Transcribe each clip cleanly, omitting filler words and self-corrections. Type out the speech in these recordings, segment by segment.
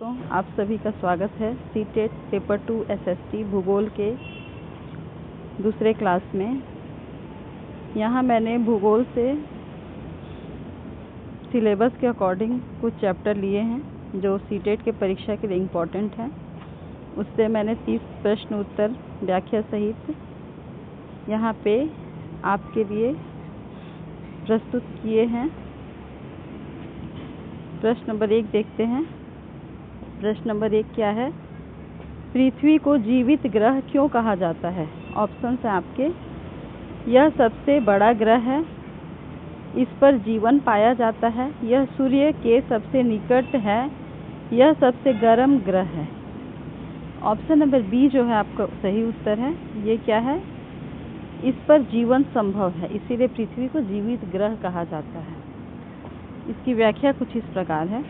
दोस्तों, आप सभी का स्वागत है सीटेट पेपर 2 एसएसटी भूगोल के दूसरे क्लास में। यहाँ मैंने भूगोल से सिलेबस के अकॉर्डिंग कुछ चैप्टर लिए हैं जो सीटेट के परीक्षा के लिए इम्पोर्टेंट हैं। उससे मैंने 30 प्रश्न उत्तर व्याख्या सहित यहाँ पे आपके लिए प्रस्तुत किए हैं। प्रश्न नंबर 1 देखते हैं। प्रश्न नंबर 1 क्या है? पृथ्वी को जीवित ग्रह क्यों कहा जाता है? ऑप्शन है आपके। यह सबसे बड़ा ग्रह है, इस पर जीवन पाया जाता है, यह सूर्य के सबसे निकट है, यह सबसे गर्म ग्रह है। ऑप्शन नंबर बी जो है आपका सही उत्तर है। ये क्या है? इस पर जीवन संभव है, इसीलिए पृथ्वी को जीवित ग्रह कहा जाता है। इसकी व्याख्या कुछ इस प्रकार है।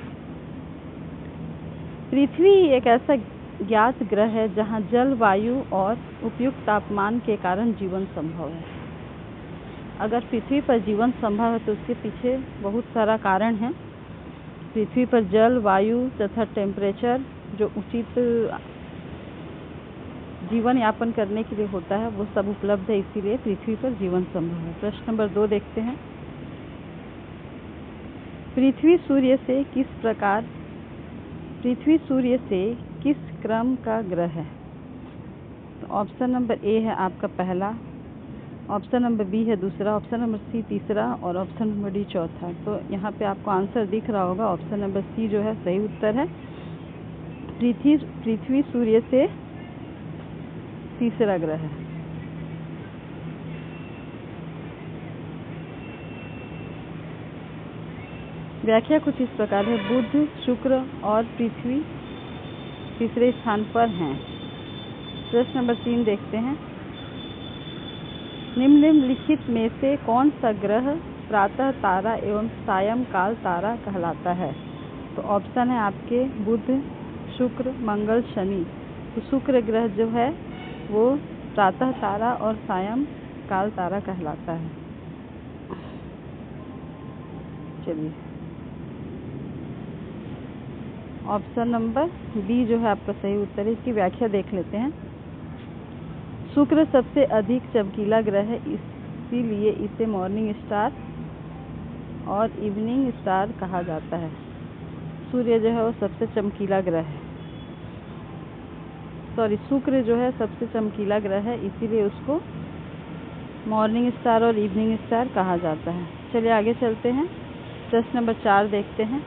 पृथ्वी एक ऐसा ज्ञात ग्रह है जहां जल, वायु और उपयुक्त तापमान के कारण जीवन संभव है। अगर पृथ्वी पर जीवन संभव है तो उसके पीछे बहुत सारा कारण है। पृथ्वी पर जल, वायु तथा टेम्परेचर जो उचित जीवन यापन करने के लिए होता है वो सब उपलब्ध है, इसीलिए पृथ्वी पर जीवन संभव है। प्रश्न नंबर 2 देखते हैं। पृथ्वी सूर्य से किस क्रम का ग्रह है? तो ऑप्शन नंबर ए है आपका पहला, ऑप्शन नंबर बी है दूसरा, ऑप्शन नंबर सी तीसरा और ऑप्शन नंबर डी चौथा। तो यहाँ पे आपको आंसर दिख रहा होगा, ऑप्शन नंबर सी जो है सही उत्तर है। पृथ्वी सूर्य से तीसरा ग्रह है। व्याख्या कुछ इस प्रकार है। बुध, शुक्र और पृथ्वी तीसरे स्थान पर हैं। प्रश्न नंबर 3 देखते हैं। निम्नलिखित में से कौन सा ग्रह प्रातः तारा एवं सायंकाल तारा कहलाता है? तो ऑप्शन है आपके बुध, शुक्र, मंगल, शनि। तो शुक्र ग्रह जो है वो प्रातः तारा और सायंकाल तारा कहलाता है। चलिए, ऑप्शन नंबर बी जो है आपका सही उत्तर है। इसकी व्याख्या देख लेते हैं। शुक्र सबसे अधिक चमकीला ग्रह है, इसीलिए इसे मॉर्निंग स्टार और इवनिंग स्टार कहा जाता है। सूर्य जो है वो सबसे चमकीला ग्रह है, शुक्र जो है सबसे चमकीला ग्रह है, इसीलिए उसको मॉर्निंग स्टार और इवनिंग स्टार कहा जाता है। चलिए आगे चलते हैं। प्रश्न नंबर 4 देखते हैं।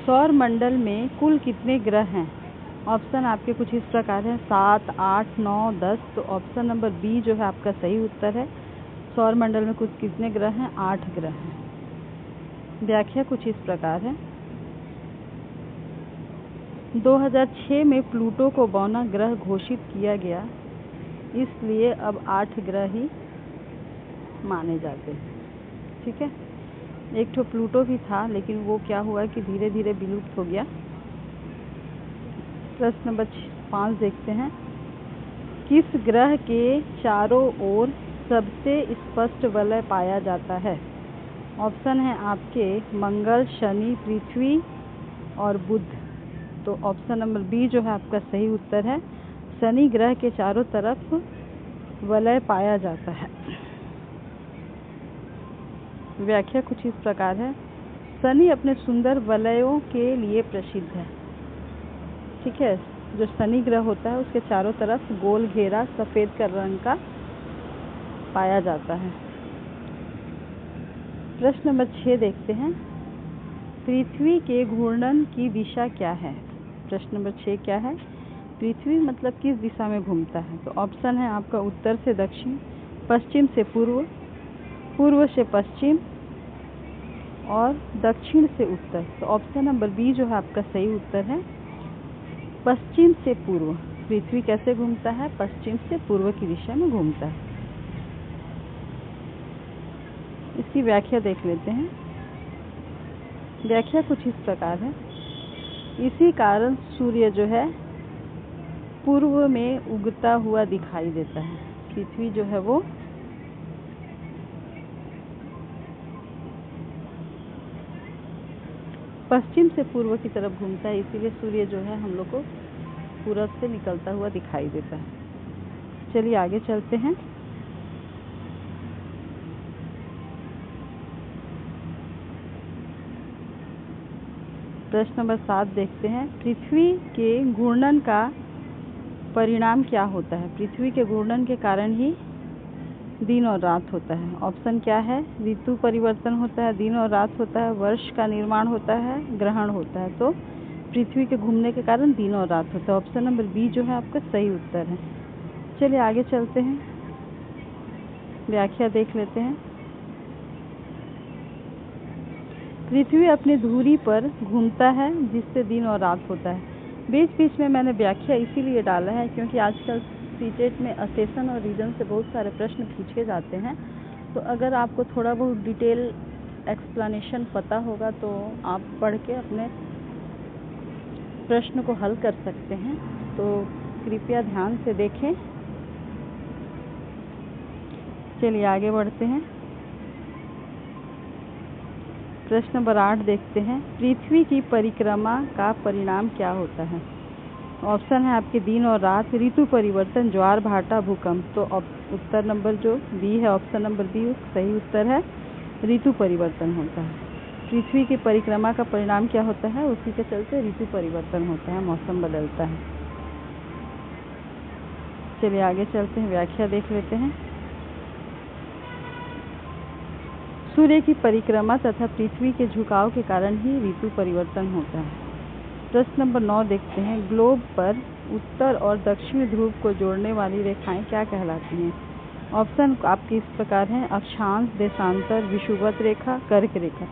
सौर मंडल में कुल कितने ग्रह हैं? ऑप्शन आपके कुछ इस प्रकार है। 7, 8, 9, 10। तो ऑप्शन नंबर बी जो है आपका सही उत्तर है। सौर मंडल में कुल कितने ग्रह हैं? 8 ग्रह हैं। व्याख्या कुछ इस प्रकार है। 2006 में प्लूटो को बौना ग्रह घोषित किया गया, इसलिए अब 8 ग्रह ही माने जाते हैं। ठीक है, एक ठो प्लूटो भी था लेकिन वो क्या हुआ कि धीरे धीरे विलुप्त हो गया। प्रश्न नंबर 5 देखते हैं। किस ग्रह के चारों ओर सबसे स्पष्ट वलय पाया जाता है? ऑप्शन है आपके मंगल, शनि, पृथ्वी और बुध। तो ऑप्शन नंबर बी जो है आपका सही उत्तर है। शनि ग्रह के चारों तरफ वलय पाया जाता है। व्याख्या कुछ इस प्रकार है। शनि अपने सुंदर वलयों के लिए प्रसिद्ध है। ठीक है, जो शनि ग्रह होता है उसके चारों तरफ गोल घेरा सफेद रंग का पाया जाता है। प्रश्न नंबर 6 देखते हैं। पृथ्वी के घूर्णन की दिशा क्या है? प्रश्न नंबर 6 क्या है? पृथ्वी मतलब किस दिशा में घूमता है? तो ऑप्शन है आपका उत्तर से दक्षिण, पश्चिम से पूर्व, पूर्व से पश्चिम और दक्षिण से उत्तर। तो ऑप्शन नंबर बी जो है आपका सही उत्तर है। पश्चिम से पूर्व। पृथ्वी कैसे घूमता है? पश्चिम से पूर्व की दिशा में घूमता है। इसकी व्याख्या देख लेते हैं। व्याख्या कुछ इस प्रकार है। इसी कारण सूर्य जो है पूर्व में उगता हुआ दिखाई देता है। पृथ्वी जो है वो पश्चिम से पूर्व की तरफ घूमता है, इसीलिए सूर्य जो है हम लोग को पूरब से निकलता हुआ दिखाई देता है। चलिए आगे चलते हैं। प्रश्न नंबर 7 देखते हैं। पृथ्वी के घूर्णन का परिणाम क्या होता है? पृथ्वी के घूर्णन के कारण ही दिन और रात होता है। ऑप्शन क्या है? ऋतु परिवर्तन होता है, दिन और रात होता है, वर्ष का निर्माण होता है, ग्रहण होता है। तो पृथ्वी के घूमने के कारण दिन और रात होता है। ऑप्शन नंबर बी जो है आपका सही उत्तर है। चलिए आगे चलते हैं, व्याख्या देख लेते हैं। पृथ्वी अपनी धुरी पर घूमता है जिससे दिन और रात होता है। बीच बीच में मैंने व्याख्या इसीलिए डाला है क्योंकि आजकल सीटेट में असेशन और रीजन से बहुत सारे प्रश्न पूछे जाते हैं। तो अगर आपको थोड़ा बहुत डिटेल एक्सप्लेनेशन पता होगा तो आप पढ़ के अपने प्रश्न को हल कर सकते हैं। तो कृपया ध्यान से देखें। चलिए आगे बढ़ते हैं। प्रश्न नंबर 8 देखते हैं। पृथ्वी की परिक्रमा का परिणाम क्या होता है? ऑप्शन है आपके दिन और रात, ऋतु परिवर्तन, ज्वार भाटा, भूकंप। तो उत्तर नंबर जो बी है, ऑप्शन नंबर बी सही उत्तर है। ऋतु परिवर्तन होता है। पृथ्वी की परिक्रमा का परिणाम क्या होता है? उसी के चलते ऋतु परिवर्तन होता है, मौसम बदलता है। चलिए आगे चलते हैं, व्याख्या देख लेते हैं। सूर्य की परिक्रमा तथा पृथ्वी के झुकाव के कारण ही ऋतु परिवर्तन होता है। प्रश्न नंबर 9 देखते हैं। ग्लोब पर उत्तर और दक्षिण ध्रुव को जोड़ने वाली रेखाएं क्या कहलाती हैं? ऑप्शन आपके इस प्रकार हैं: अक्षांश, देशांतर, विषुवत रेखा, कर्क रेखा।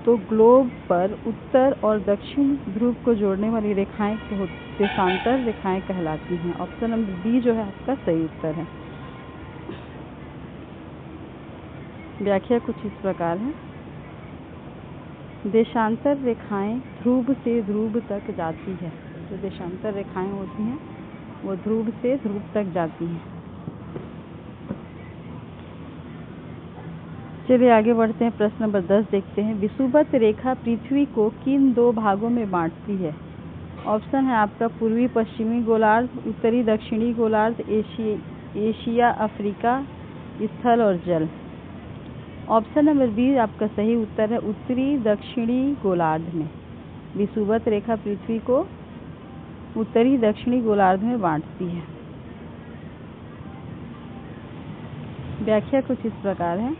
तो ग्लोब पर उत्तर और दक्षिण ध्रुव को जोड़ने वाली रेखाएं देशांतर रेखाएं कहलाती हैं। ऑप्शन नंबर बी जो है आपका सही उत्तर है। व्याख्या कुछ इस प्रकार है। देशांतर रेखाएं ध्रुव से ध्रुव तक जाती है। जो देशांतर रेखाएं होती हैं वो ध्रुव से ध्रुव तक जाती हैं। चलिए आगे बढ़ते हैं। प्रश्न नंबर 10 देखते हैं। विषुवत रेखा पृथ्वी को किन दो भागों में बांटती है? ऑप्शन है आपका पूर्वी पश्चिमी गोलार्ध, उत्तरी दक्षिणी गोलार्ध, एशिया अफ्रीका, स्थल और जल। ऑप्शन नंबर बी आपका सही उत्तर है। उत्तरी दक्षिणी गोलार्ध में विषुवत रेखा पृथ्वी को उत्तरी दक्षिणी गोलार्ध में बांटती है। व्याख्या कुछ इस प्रकार है।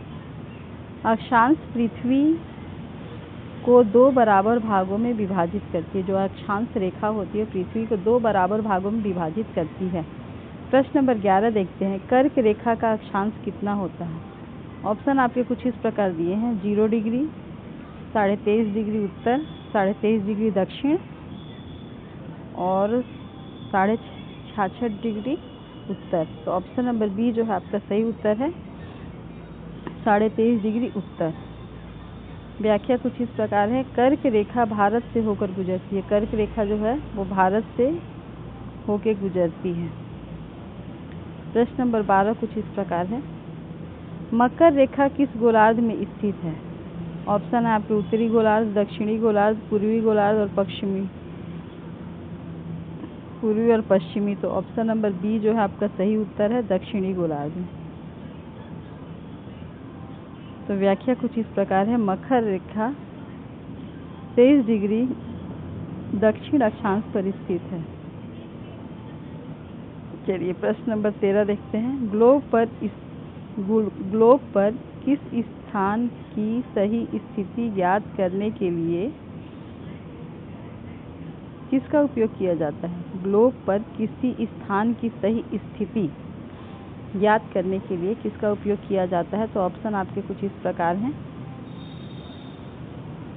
अक्षांश पृथ्वी को दो बराबर भागों में विभाजित करती है। जो अक्षांश रेखा होती है पृथ्वी को दो बराबर भागों में विभाजित करती है। प्रश्न नंबर 11 देखते हैं। कर्क रेखा का अक्षांश कितना होता है? ऑप्शन आपके कुछ इस प्रकार दिए हैं: 0 डिग्री, 23.5 डिग्री उत्तर, 23.5 डिग्री दक्षिण और 66.5 डिग्री उत्तर। तो ऑप्शन नंबर बी जो है आपका सही उत्तर है, 23.5 डिग्री उत्तर। व्याख्या कुछ इस प्रकार है। कर्क रेखा भारत से होकर गुजरती है। कर्क रेखा जो है वो भारत से होकर गुजरती है। प्रश्न नंबर 12 कुछ इस प्रकार है। मकर रेखा किस गोलार्ध में स्थित है? ऑप्शन है आपके उत्तरी गोलार्ध, दक्षिणी गोलार्ध, पूर्वी गोलार्ध और पूर्वी और पश्चिमी। तो ऑप्शन नंबर बी जो है आपका सही उत्तर है, दक्षिणी गोलार्ध में। तो व्याख्या कुछ इस प्रकार है। मकर रेखा 23 डिग्री दक्षिण अक्षांश पर स्थित है। चलिए प्रश्न नंबर 13 देखते हैं। ग्लोब पर किस स्थान की सही स्थिति ज्ञात करने के लिए किसका उपयोग किया जाता है? ग्लोब पर किसी स्थान की सही स्थिति ज्ञात करने के लिए किसका उपयोग किया जाता है? तो ऑप्शन आपके कुछ इस प्रकार हैं।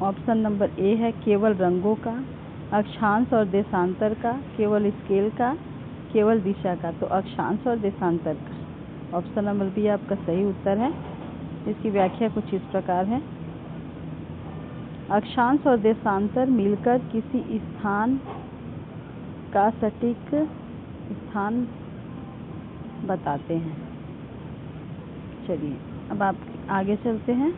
ऑप्शन नंबर ए है केवल रंगों का, अक्षांश और देशांतर का, केवल स्केल का, केवल दिशा का। तो अक्षांश और देशांतर का। ऑप्शन नंबर बी आपका सही उत्तर है। इसकी व्याख्या कुछ इस प्रकार है। अक्षांश और देशांतर मिलकर किसी स्थान का सटीक स्थान बताते हैं। चलिए अब आप आगे चलते हैं।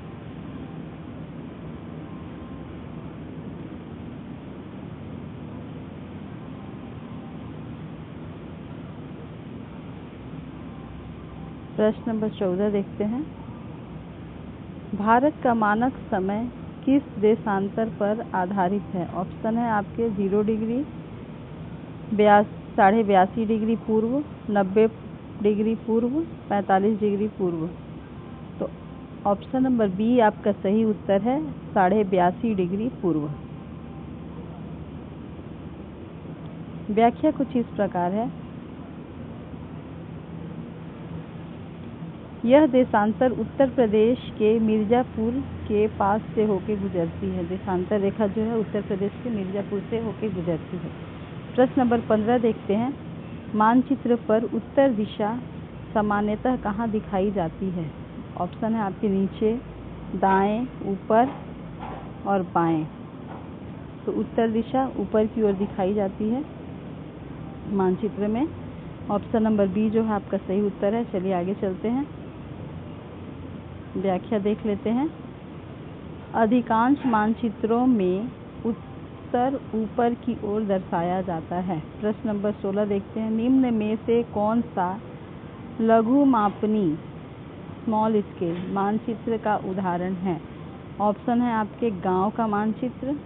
प्रश्न नंबर 14 देखते हैं। भारत का मानक समय किस देशांतर पर आधारित है? ऑप्शन है आपके 0 डिग्री, 82.5 डिग्री पूर्व, 90 डिग्री पूर्व, 45 डिग्री पूर्व। तो ऑप्शन नंबर बी आपका सही उत्तर है, 82.5 डिग्री पूर्व। व्याख्या कुछ इस प्रकार है। यह देशांतर उत्तर प्रदेश के मिर्ज़ापुर के पास से होकर गुजरती है। देशांतर रेखा जो है उत्तर प्रदेश के मिर्ज़ापुर से होकर गुजरती है। प्रश्न नंबर 15 देखते हैं। मानचित्र पर उत्तर दिशा सामान्यतः कहाँ दिखाई जाती है? ऑप्शन है आपके नीचे, दाएं, ऊपर और बाएं। तो उत्तर दिशा ऊपर की ओर दिखाई जाती है मानचित्र में। ऑप्शन नंबर बी जो है आपका सही उत्तर है। चलिए आगे चलते हैं, व्याख्या देख लेते हैं। अधिकांश मानचित्रों में उत्तर ऊपर की ओर दर्शाया जाता है। प्रश्न नंबर 16 देखते हैं। निम्न में से कौन सा लघु मापनी स्मॉल स्केल मानचित्र का उदाहरण है? ऑप्शन है आपके गांव का मानचित्र,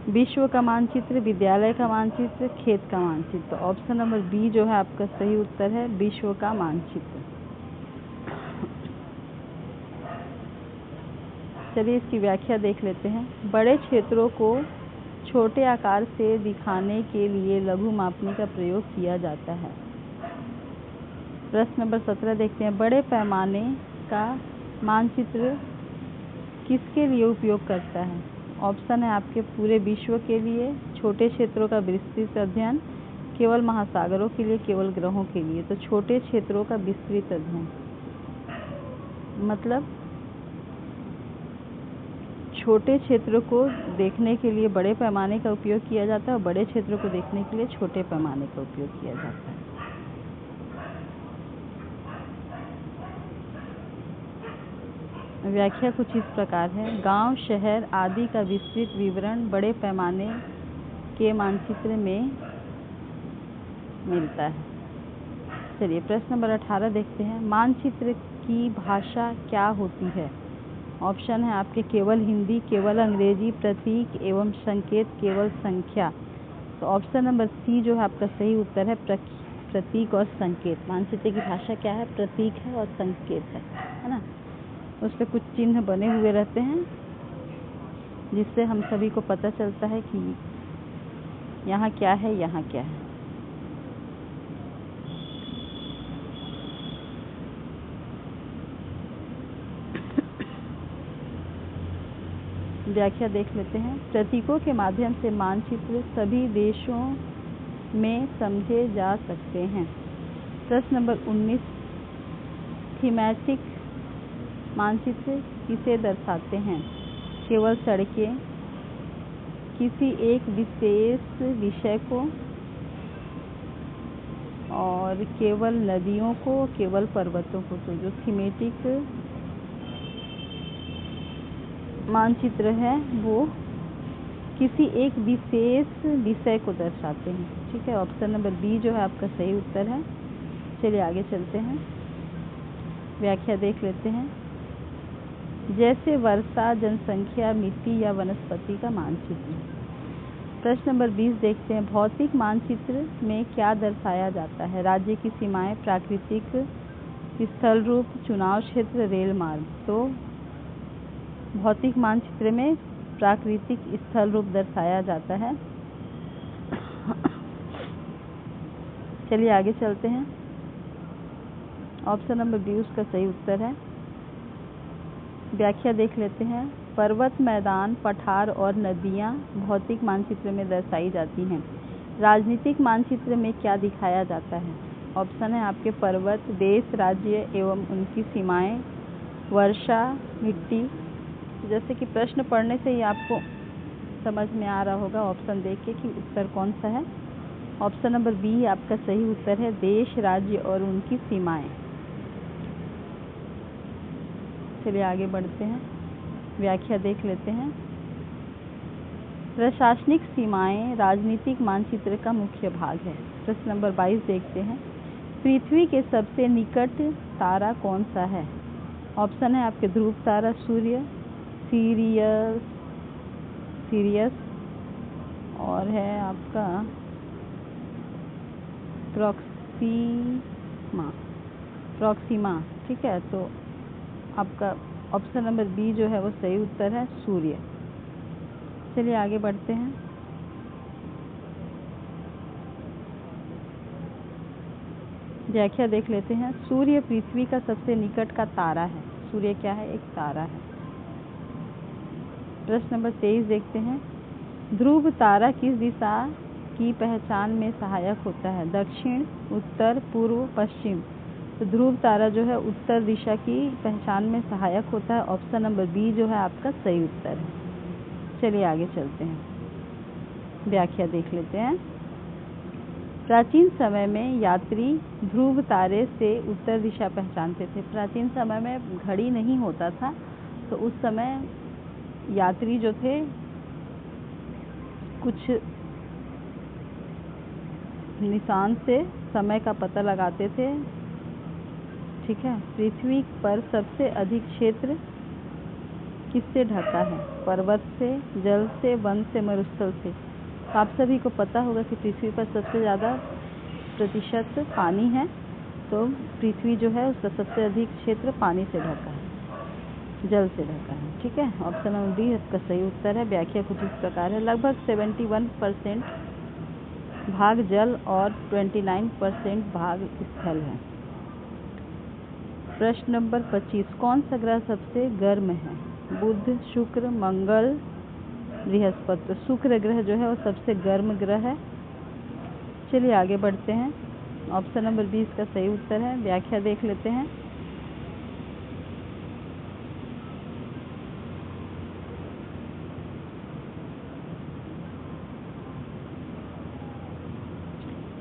विश्व का मानचित्र, विद्यालय का मानचित्र, खेत का मानचित्र। तो ऑप्शन नंबर बी जो है आपका सही उत्तर है, विश्व का मानचित्र। चलिए इसकी व्याख्या देख लेते हैं। बड़े क्षेत्रों को छोटे आकार से दिखाने के लिए लघु मापनी का प्रयोग किया जाता है। प्रश्न नंबर 17 देखते हैं। बड़े पैमाने का मानचित्र किसके लिए उपयोग करता है? ऑप्शन है आपके पूरे विश्व के लिए, छोटे क्षेत्रों का विस्तृत अध्ययन, केवल महासागरों के लिए, केवल ग्रहों के लिए। तो छोटे क्षेत्रों का विस्तृत अध्ययन मतलब छोटे क्षेत्र को देखने के लिए बड़े पैमाने का उपयोग किया जाता है और बड़े क्षेत्रों को देखने के लिए छोटे पैमाने का उपयोग किया जाता है। व्याख्या कुछ इस प्रकार है। गांव, शहर आदि का विस्तृत विवरण बड़े पैमाने के मानचित्र में मिलता है। चलिए प्रश्न नंबर 18 देखते हैं। मानचित्र की भाषा क्या होती है? ऑप्शन है आपके केवल हिंदी, केवल अंग्रेजी, प्रतीक एवं संकेत, केवल संख्या। तो ऑप्शन नंबर सी जो है आपका सही उत्तर है, प्रतीक और संकेत। मानचित्र की भाषा क्या है? प्रतीक है और संकेत है ना। उस पर कुछ चिन्ह बने हुए रहते हैं जिससे हम सभी को पता चलता है कि यहाँ क्या है, यहाँ क्या है। व्याख्या देख लेते हैं। प्रतीकों के माध्यम से मानचित्र सभी देशों में समझे जा सकते हैं। प्रश्न नंबर 19। थीमेटिक मानचित्र किसे दर्शाते हैं? केवल सड़कें, किसी एक विशेष विषय को, और केवल नदियों को, केवल पर्वतों को। तो जो थीमेटिक मानचित्र है वो किसी एक विशेष विषय को दर्शाते हैं। ठीक है, ऑप्शन नंबर बी जो है आपका सही उत्तर है। चलिए आगे चलते हैं, व्याख्या देख लेते हैं। जैसे वर्षा, जनसंख्या, मिट्टी या वनस्पति का मानचित्र। प्रश्न नंबर 20 देखते हैं। भौतिक मानचित्र में क्या दर्शाया जाता है? राज्य की सीमाएं, प्राकृतिक स्थल रूप, चुनाव क्षेत्र, रेल मार्ग। तो भौतिक मानचित्र में प्राकृतिक स्थल रूप दर्शाया जाता है। चलिए आगे चलते हैं, ऑप्शन नंबर बी उसका सही उत्तर है। व्याख्या देख लेते हैं। पर्वत, मैदान, पठार और नदियाँ भौतिक मानचित्र में दर्शाई जाती हैं। राजनीतिक मानचित्र में क्या दिखाया जाता है? ऑप्शन है आपके पर्वत, देश, राज्य एवं उनकी सीमाएं, वर्षा, मिट्टी। जैसे कि प्रश्न पढ़ने से ही आपको समझ में आ रहा होगा ऑप्शन देख के कि उत्तर कौन सा है। ऑप्शन नंबर बी आपका सही उत्तर है, देश, राज्य और उनकी सीमाएं। चलिए आगे बढ़ते हैं, व्याख्या देख लेते हैं। प्रशासनिक सीमाएं राजनीतिक मानचित्र का मुख्य भाग है। प्रश्न नंबर 22 देखते हैं। पृथ्वी के सबसे निकट तारा कौन सा है? ऑप्शन है आपके ध्रुव तारा, सूर्य, सीरियस और है आपका प्रॉक्सिमा। ठीक है, तो आपका ऑप्शन नंबर बी जो है वो सही उत्तर है, सूर्य। चलिए आगे बढ़ते हैं। व्याख्या देख लेते हैं। सूर्य पृथ्वी का सबसे निकट का तारा है। सूर्य क्या है? एक तारा है। प्रश्न नंबर 23 देखते हैं। ध्रुव तारा किस दिशा की पहचान में सहायक होता है? दक्षिण, उत्तर, पूर्व, पश्चिम। तो ध्रुव तारा जो है उत्तर दिशा की पहचान में सहायक होता है। ऑप्शन नंबर बी जो है आपका सही उत्तर है। चलिए आगे चलते हैं, व्याख्या देख लेते हैं। प्राचीन समय में यात्री ध्रुव तारे से उत्तर दिशा पहचानते थे। प्राचीन समय में घड़ी नहीं होता था, तो उस समय यात्री जो थे कुछ निशान से समय का पता लगाते थे। ठीक है, पृथ्वी पर सबसे अधिक क्षेत्र किससे ढका है? पर्वत से, जल से, वन से, मरुस्थल से। तो आप सभी को पता होगा कि पृथ्वी पर सबसे ज़्यादा प्रतिशत पानी है, तो पृथ्वी जो है उसका सबसे अधिक क्षेत्र पानी से ढका है, जल से ढका है। ठीक है, ऑप्शन नंबर बी इसका सही उत्तर है। व्याख्या कुछ इस प्रकार है। लगभग 71% भाग जल और 29% भाग स्थल है। प्रश्न नंबर 25। कौन सा ग्रह सबसे गर्म है? बुध, शुक्र, मंगल, बृहस्पति। तो शुक्र ग्रह जो है वो सबसे गर्म ग्रह है। चलिए आगे बढ़ते हैं। ऑप्शन नंबर 20 का सही उत्तर है। व्याख्या देख लेते हैं।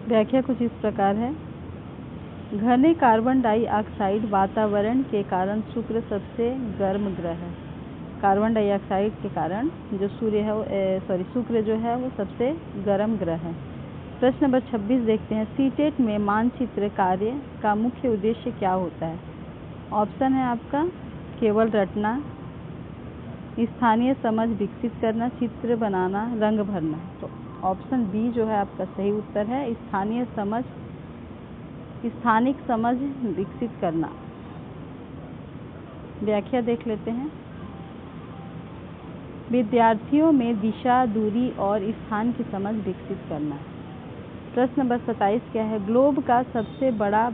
व्याख्या कुछ इस प्रकार है। घने कार्बन डाइऑक्साइड वातावरण के कारण शुक्र सबसे गर्म ग्रह है। कार्बन डाइऑक्साइड के कारण जो शुक्र जो है वो सबसे गर्म ग्रह है। प्रश्न नंबर 26 देखते हैं। सीटेट में मानचित्र कार्य का मुख्य उद्देश्य क्या होता है? ऑप्शन है आपका केवल रटना, स्थानीय समझ विकसित करना, चित्र बनाना, रंग भरना। तो ऑप्शन बी जो है आपका सही उत्तर है, स्थानिक समझ विकसित करना। व्याख्या देख लेते हैं। विद्यार्थियों में दिशा, दूरी और स्थान की समझ विकसित करना। प्रश्न नंबर 27 क्या है? ग्लोब का सबसे बड़ा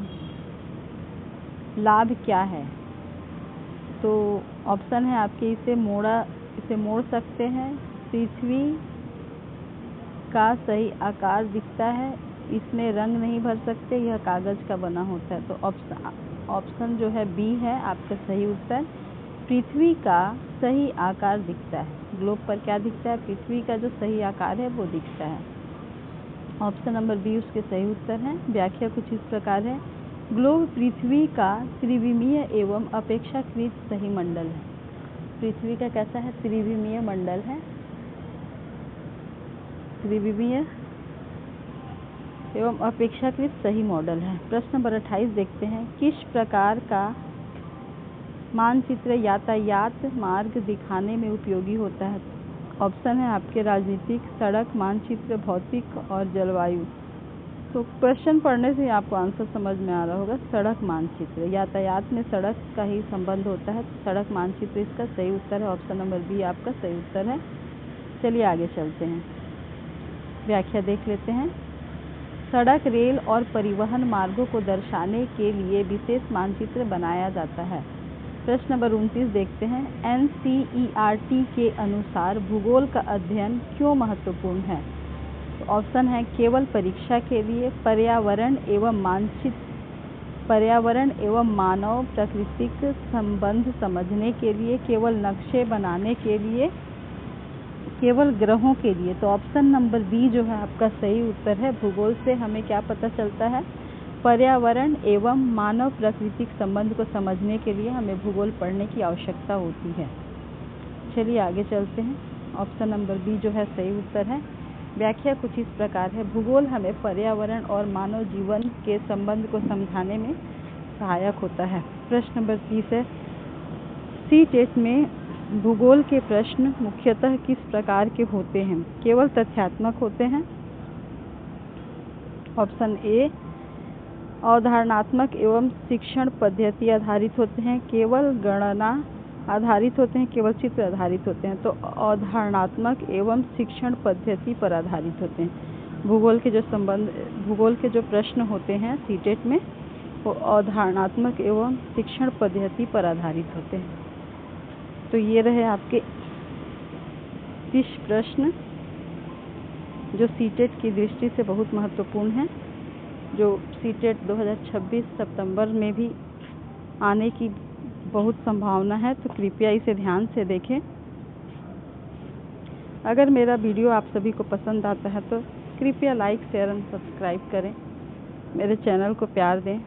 लाभ क्या है? तो ऑप्शन है आपके इसे मोड़ सकते हैं, पृथ्वी का सही आकार दिखता है, इसमें रंग नहीं भर सकते, यह कागज का बना होता है। तो ऑप्शन जो है बी है आपका सही उत्तर। पृथ्वी का सही आकार दिखता है। ग्लोब पर क्या दिखता है? पृथ्वी का जो सही आकार है वो दिखता है। ऑप्शन नंबर बी उसके सही उत्तर है। व्याख्या कुछ इस प्रकार है। ग्लोब पृथ्वी का त्रिविमीय एवं अपेक्षाकृत सही मंडल है। पृथ्वी का कैसा है? त्रिविमीय मंडल है, त्रिविमीय एवं अपेक्षाकृत सही मॉडल है। प्रश्न नंबर 28 देखते हैं। किस प्रकार का मानचित्र यातायात मार्ग दिखाने में उपयोगी होता है? ऑप्शन है आपके राजनीतिक, सड़क मानचित्र, भौतिक और जलवायु। तो क्वेश्चन पढ़ने से आपको आंसर समझ में आ रहा होगा। सड़क मानचित्र, यातायात में सड़क का ही संबंध होता है, सड़क मानचित्र इसका सही उत्तर है। ऑप्शन नंबर बी आपका सही उत्तर है। चलिए आगे चलते हैं, व्याख्या देख लेते हैं। सड़क, रेल और परिवहन मार्गों को दर्शाने के लिए विशेष मानचित्र बनाया जाता है। प्रश्न नंबर 29 देखते हैं। NCERT के अनुसार भूगोल का अध्ययन क्यों महत्वपूर्ण है? तो ऑप्शन है केवल परीक्षा के लिए, पर्यावरण एवं मानव प्राकृतिक संबंध समझने के लिए, केवल नक्शे बनाने के लिए, केवल ग्रहों के लिए। तो ऑप्शन नंबर बी जो है आपका सही उत्तर है। भूगोल से हमें क्या पता चलता है? पर्यावरण एवं मानव प्राकृतिक संबंध को समझने के लिए हमें भूगोल पढ़ने की आवश्यकता होती है। चलिए आगे चलते हैं, ऑप्शन नंबर बी जो है सही उत्तर है। व्याख्या कुछ इस प्रकार है, भूगोल हमें पर्यावरण और मानव जीवन के संबंध को समझाने में सहायक होता है। प्रश्न नंबर 30 है, सी-टेट में भूगोल के प्रश्न मुख्यतः किस प्रकार के होते हैं? केवल तथ्यात्मक होते हैं। ऑप्शन ए अवधारणात्मक एवं शिक्षण पद्धति आधारित होते हैं, केवल गणना आधारित होते हैं, केवल चित्र आधारित होते हैं। तो अवधारणात्मक एवं शिक्षण पद्धति पर आधारित होते हैं। भूगोल के जो प्रश्न होते हैं सी-टेट में वो अवधारणात्मक एवं शिक्षण पद्धति पर आधारित होते हैं। तो ये रहे आपके 30 प्रश्न जो सी-टेट की दृष्टि से बहुत महत्वपूर्ण हैं, जो सी-टेट 2026 सितंबर में भी आने की बहुत संभावना है। तो कृपया इसे ध्यान से देखें। अगर मेरा वीडियो आप सभी को पसंद आता है तो कृपया लाइक, शेयर एंड सब्सक्राइब करें, मेरे चैनल को प्यार दें।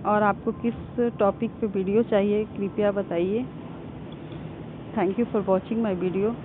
और आपको किस टॉपिक पे वीडियो चाहिए कृपया बताइए। Thank you for watching my video.